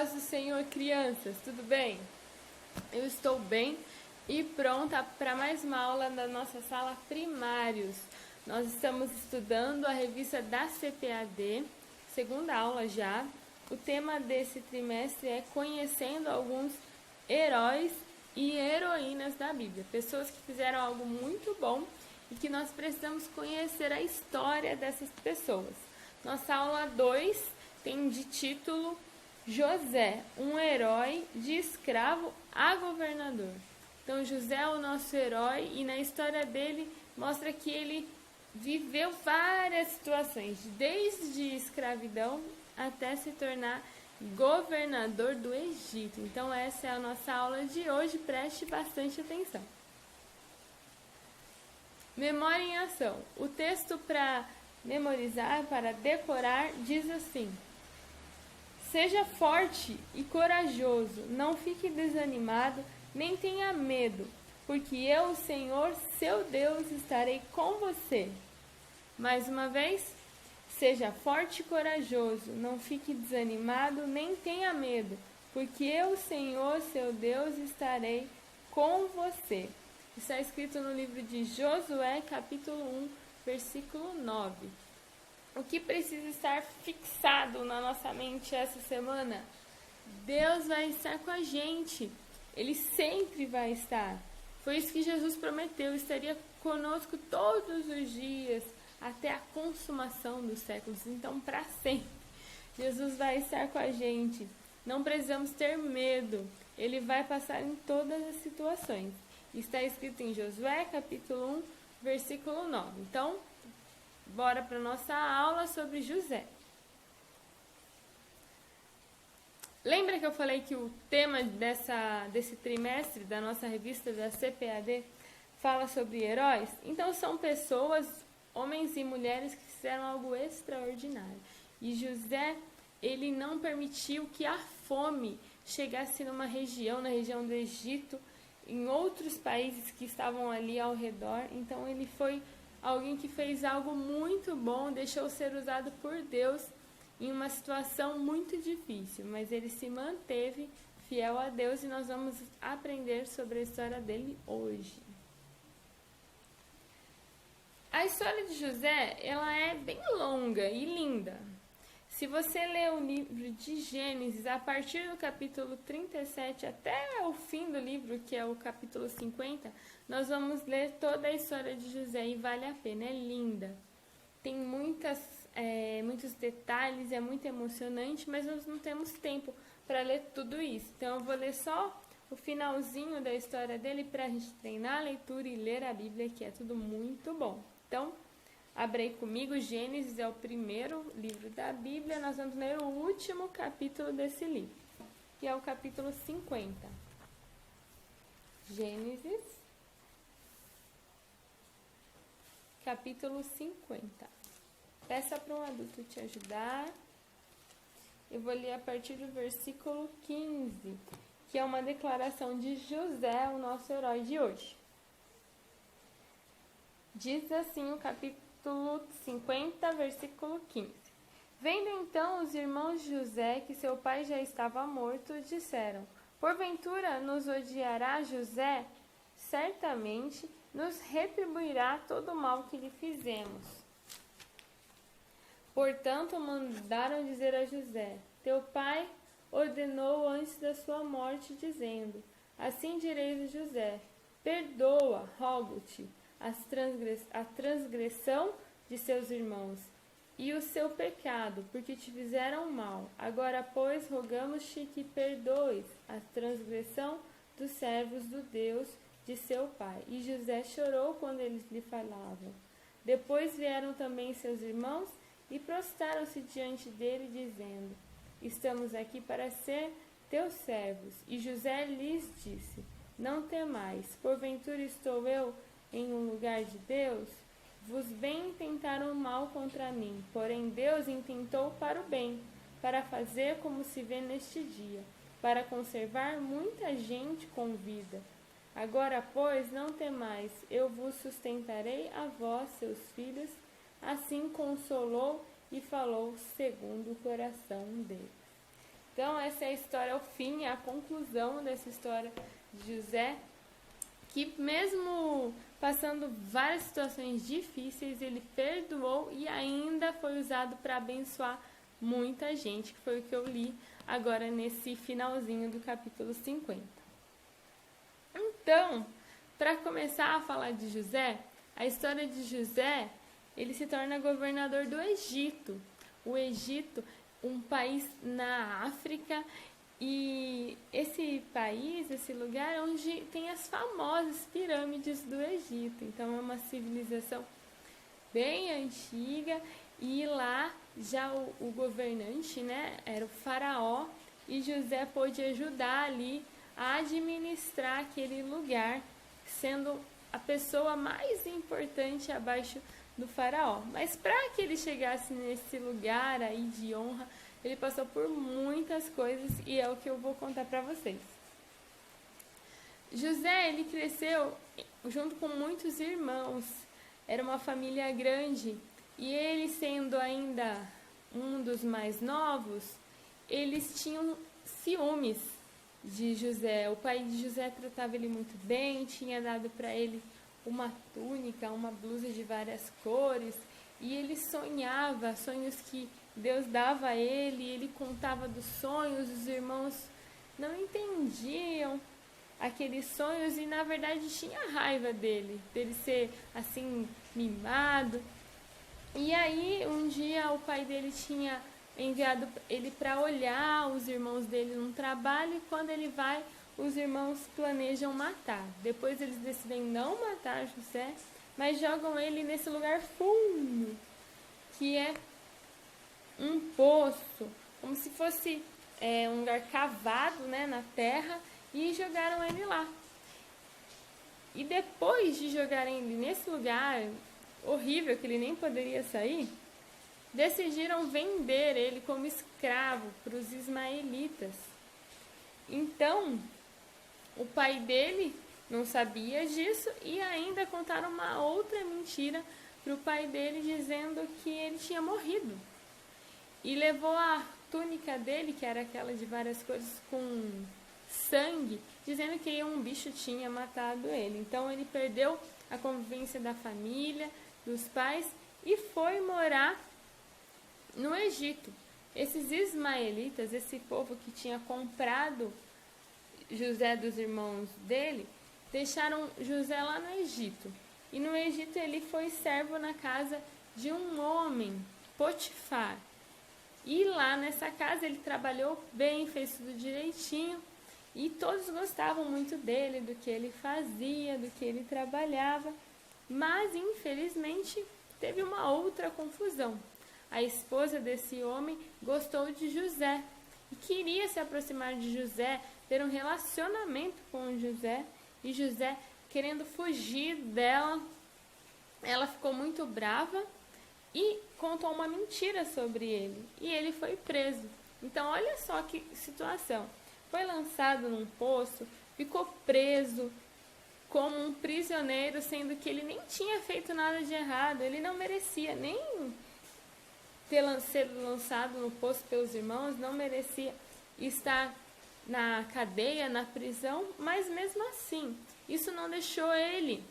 paz do Senhor, crianças, tudo bem? Eu estou bem e pronta para mais uma aula da nossa sala primários. Nós estamos estudando a revista da CPAD, segunda aula já. O tema desse trimestre é conhecendo alguns heróis e heroínas da Bíblia, pessoas que fizeram algo muito bom e que nós precisamos conhecer a história dessas pessoas. Nossa aula 2 tem de título José, um herói de escravo a governador. Então José é o nosso herói e na história dele mostra que ele viveu várias situações, desde escravidão até se tornar governador do Egito. Então essa é a nossa aula de hoje, preste bastante atenção. Memória em ação. O texto para memorizar, para decorar, diz assim: seja forte e corajoso, não fique desanimado, nem tenha medo, porque eu, o Senhor, seu Deus, estarei com você. Mais uma vez, seja forte e corajoso, não fique desanimado, nem tenha medo, porque eu, Senhor, seu Deus, estarei com você. Está escrito no livro de Josué, capítulo 1, versículo 9. O que precisa estar fixado na nossa mente essa semana? Deus vai estar com a gente. Ele sempre vai estar. Foi isso que Jesus prometeu. Estaria conosco todos os dias, até a consumação dos séculos. Então, para sempre, Jesus vai estar com a gente. Não precisamos ter medo. Ele vai passar em todas as situações. Está escrito em Josué, capítulo 1, versículo 9. Então, bora para a nossa aula sobre José. Lembra que eu falei que o tema desse trimestre da nossa revista da CPAD fala sobre heróis? Então são pessoas, homens e mulheres que fizeram algo extraordinário. E José, ele não permitiu que a fome chegasse na região do Egito, em outros países que estavam ali ao redor. Então ele foi alguém que fez algo muito bom, deixou ser usado por Deus em uma situação muito difícil, mas ele se manteve fiel a Deus e nós vamos aprender sobre a história dele hoje. A história de José, ela é bem longa e linda. Se você ler o livro de Gênesis, a partir do capítulo 37 até o fim do livro, que é o capítulo 50, nós vamos ler toda a história de José e vale a pena, é linda. Tem muitos detalhes, é muito emocionante, mas nós não temos tempo para ler tudo isso. Então eu vou ler só o finalzinho da história dele para a gente treinar a leitura e ler a Bíblia, que é tudo muito bom. Então, abre aí comigo, Gênesis é o primeiro livro da Bíblia, nós vamos ler o último capítulo desse livro, que é o capítulo 50. Gênesis, capítulo 50. Peça para um adulto te ajudar. Eu vou ler a partir do versículo 15, que é uma declaração de José, o nosso herói de hoje. Diz assim o capítulo 50, versículo 15. Vendo então os irmãos de José que seu pai já estava morto, disseram: porventura nos odiará José? Certamente nos retribuirá todo o mal que lhe fizemos. Portanto, mandaram dizer a José: teu pai ordenou antes da sua morte, dizendo: assim direis a José: perdoa, rogo-te, a transgressão de seus irmãos e o seu pecado, porque te fizeram mal. Agora, pois, rogamos-te que perdoes a transgressão dos servos do Deus de seu pai. E José chorou quando eles lhe falavam. Depois vieram também seus irmãos e prostraram-se diante dele, dizendo: estamos aqui para ser teus servos. E José lhes disse: não temais, porventura estou eu em um lugar de Deus? Vos bem intentaram mal contra mim, porém Deus intentou para o bem, para fazer como se vê neste dia, para conservar muita gente com vida. Agora, pois, não temais, eu vos sustentarei a vós, seus filhos. Assim consolou e falou segundo o coração dele. Então essa é a história, o fim, a conclusão dessa história de José, que mesmo passando várias situações difíceis, ele perdoou e ainda foi usado para abençoar muita gente, que foi o que eu li agora nesse finalzinho do capítulo 50. Então, para começar a falar de José, a história de José, ele se torna governador do Egito. O Egito, um país na África, e esse país, esse lugar é onde tem as famosas pirâmides do Egito. Então é uma civilização bem antiga, e lá já o governante, né, era o faraó, e José pôde ajudar ali a administrar aquele lugar, sendo a pessoa mais importante abaixo do faraó. Mas para que ele chegasse nesse lugar aí de honra, ele passou por muitas coisas, e é o que eu vou contar para vocês. José, ele cresceu junto com muitos irmãos, era uma família grande, e ele sendo ainda um dos mais novos, eles tinham ciúmes de José. O pai de José tratava ele muito bem, tinha dado para ele uma túnica, uma blusa de várias cores, e ele sonhava sonhos que Deus dava a ele, ele contava dos sonhos, os irmãos não entendiam aqueles sonhos e na verdade tinha raiva dele ser assim mimado. E aí um dia o pai dele tinha enviado ele para olhar os irmãos dele num trabalho, e quando ele vai, os irmãos planejam matar. Depois eles decidem não matar José, mas jogam ele nesse lugar fundo, que é um poço, como se fosse um lugar cavado, né, na terra, e jogaram ele lá. E depois de jogarem ele nesse lugar horrível, que ele nem poderia sair, decidiram vender ele como escravo para os ismaelitas. Então, o pai dele não sabia disso e ainda contaram uma outra mentira para o pai dele, dizendo que ele tinha morrido. E levou a túnica dele, que era aquela de várias cores com sangue, dizendo que um bicho tinha matado ele. Então ele perdeu a convivência da família, dos pais, e foi morar no Egito. Esses ismaelitas, esse povo que tinha comprado José dos irmãos dele, deixaram José lá no Egito. E no Egito ele foi servo na casa de um homem, Potifar. E lá nessa casa ele trabalhou bem, fez tudo direitinho, e todos gostavam muito dele, do que ele fazia, do que ele trabalhava. Mas infelizmente teve uma outra confusão. A esposa desse homem gostou de José e queria se aproximar de José, ter um relacionamento com José, e José, querendo fugir dela, ela ficou muito brava e contou uma mentira sobre ele, e ele foi preso. Então olha só que situação, foi lançado num poço, ficou preso como um prisioneiro, sendo que ele nem tinha feito nada de errado, ele não merecia nem ter sido lançado no poço pelos irmãos, não merecia estar na cadeia, na prisão, mas mesmo assim, isso não deixou ele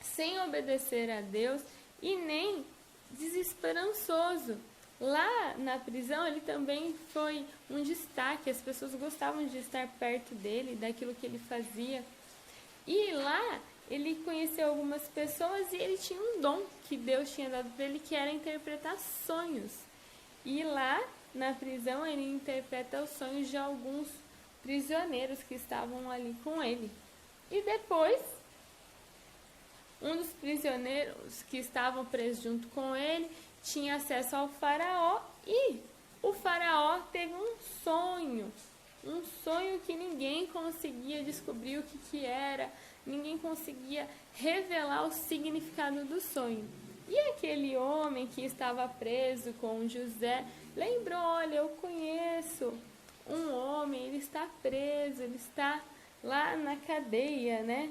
sem obedecer a Deus e nem desesperançoso. Lá na prisão ele também foi um destaque, as pessoas gostavam de estar perto dele, daquilo que ele fazia. E lá ele conheceu algumas pessoas e ele tinha um dom que Deus tinha dado para ele, que era interpretar sonhos. E lá na prisão ele interpreta os sonhos de alguns prisioneiros que estavam ali com ele. E depois, um dos prisioneiros que estavam presos junto com ele tinha acesso ao faraó, e o faraó teve um sonho que ninguém conseguia descobrir o que era, ninguém conseguia revelar o significado do sonho. E aquele homem que estava preso com José lembrou: olha, eu conheço um homem, ele está preso, ele está lá na cadeia, né?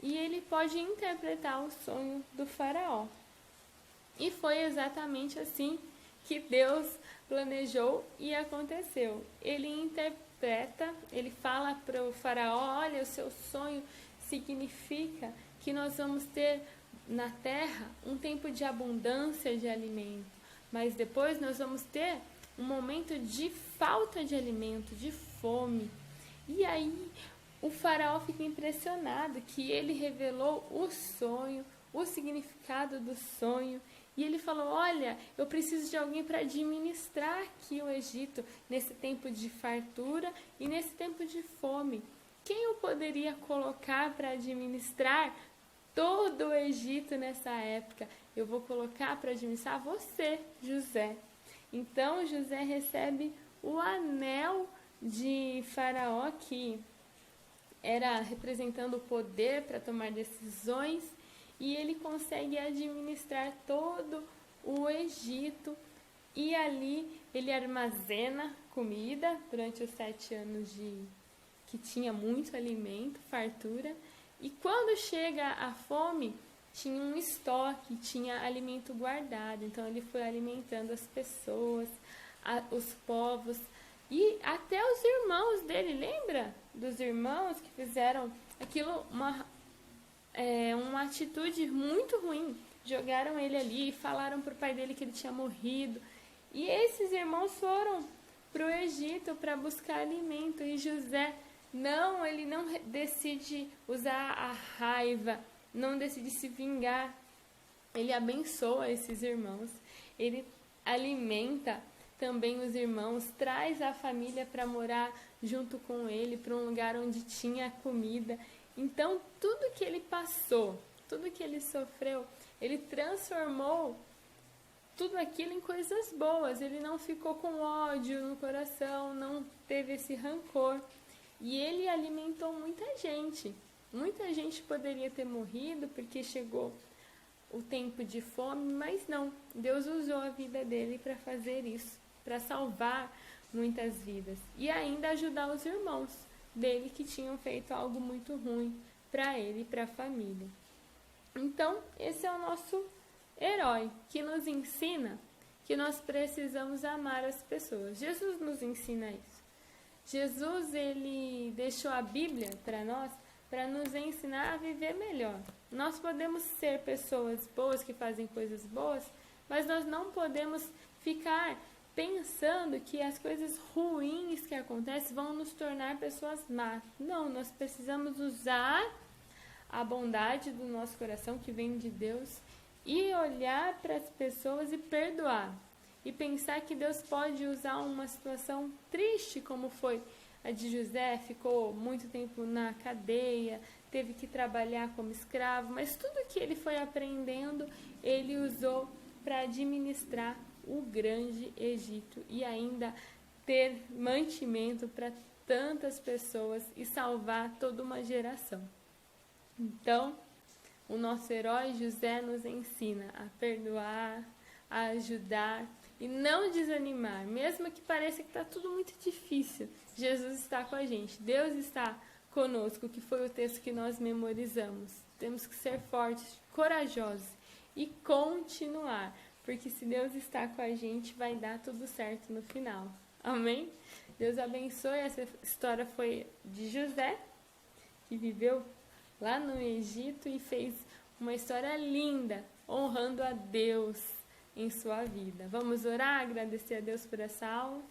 E ele pode interpretar o sonho do faraó. E foi exatamente assim que Deus planejou e aconteceu. Ele interpreta, ele fala para o faraó, olha, o seu sonho significa que nós vamos ter na terra um tempo de abundância de alimento, mas depois nós vamos ter um momento de falta de alimento, de fome. E aí o faraó fica impressionado que ele revelou o sonho, o significado do sonho. E ele falou, olha, eu preciso de alguém para administrar aqui o Egito nesse tempo de fartura e nesse tempo de fome. Quem eu poderia colocar para administrar todo o Egito nessa época? Eu vou colocar para administrar você, José. Então José recebe o anel de Faraó, que era representando o poder para tomar decisões, e ele consegue administrar todo o Egito, e ali ele armazena comida durante os 7 anos que tinha muito alimento, fartura, e quando chega a fome, tinha um estoque, tinha alimento guardado. Então ele foi alimentando as pessoas, os povos, e até os irmãos dele. Lembra dos irmãos que fizeram aquilo, uma atitude muito ruim? Jogaram ele ali e falaram para o pai dele que ele tinha morrido. E esses irmãos foram para o Egito para buscar alimento. E José, ele não decide usar a raiva, não decide se vingar. Ele abençoa esses irmãos, ele alimenta também os irmãos, traz a família para morar junto com ele, para um lugar onde tinha comida. Então, tudo que ele passou, tudo que ele sofreu, ele transformou tudo aquilo em coisas boas. Ele não ficou com ódio no coração, não teve esse rancor. E ele alimentou muita gente. Muita gente poderia ter morrido porque chegou o tempo de fome, mas não. Deus usou a vida dele para fazer isso, para salvar muitas vidas. E ainda ajudar os irmãos dele que tinham feito algo muito ruim para ele e para a família. Então, esse é o nosso herói, que nos ensina que nós precisamos amar as pessoas. Jesus nos ensina isso. Jesus, ele deixou a Bíblia para nós, para nos ensinar a viver melhor. Nós podemos ser pessoas boas que fazem coisas boas, mas nós não podemos ficar pensando que as coisas ruins que acontecem vão nos tornar pessoas más. Não, nós precisamos usar a bondade do nosso coração, que vem de Deus, e olhar para as pessoas e perdoar. E pensar que Deus pode usar uma situação triste, como foi a de José, ficou muito tempo na cadeia, teve que trabalhar como escravo, mas tudo que ele foi aprendendo, ele usou para administrar o grande Egito e ainda ter mantimento para tantas pessoas e salvar toda uma geração. Então, o nosso herói José nos ensina a perdoar, a ajudar e não desanimar, mesmo que pareça que está tudo muito difícil. Jesus está com a gente, Deus está conosco, que foi o texto que nós memorizamos. Temos que ser fortes, corajosos e continuar, porque se Deus está com a gente, vai dar tudo certo no final. Amém? Deus abençoe. Essa história foi de José, que viveu lá no Egito e fez uma história linda, honrando a Deus em sua vida. Vamos orar, agradecer a Deus por essa aula.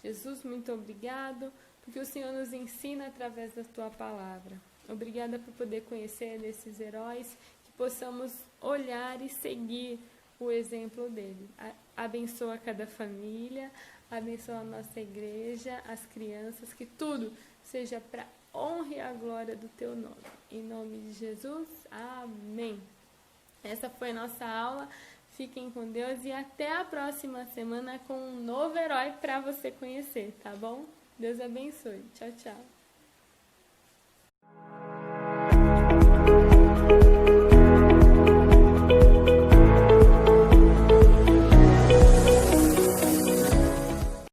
Jesus, muito obrigado, porque o Senhor nos ensina através da Tua palavra. Obrigada por poder conhecer esses heróis, que possamos olhar e seguir o exemplo dele. Abençoa cada família, abençoa a nossa igreja, as crianças, que tudo seja para honra e a glória do Teu nome. Em nome de Jesus, amém. Essa foi a nossa aula. Fiquem com Deus e até a próxima semana com um novo herói para você conhecer, tá bom? Deus abençoe. Tchau, tchau.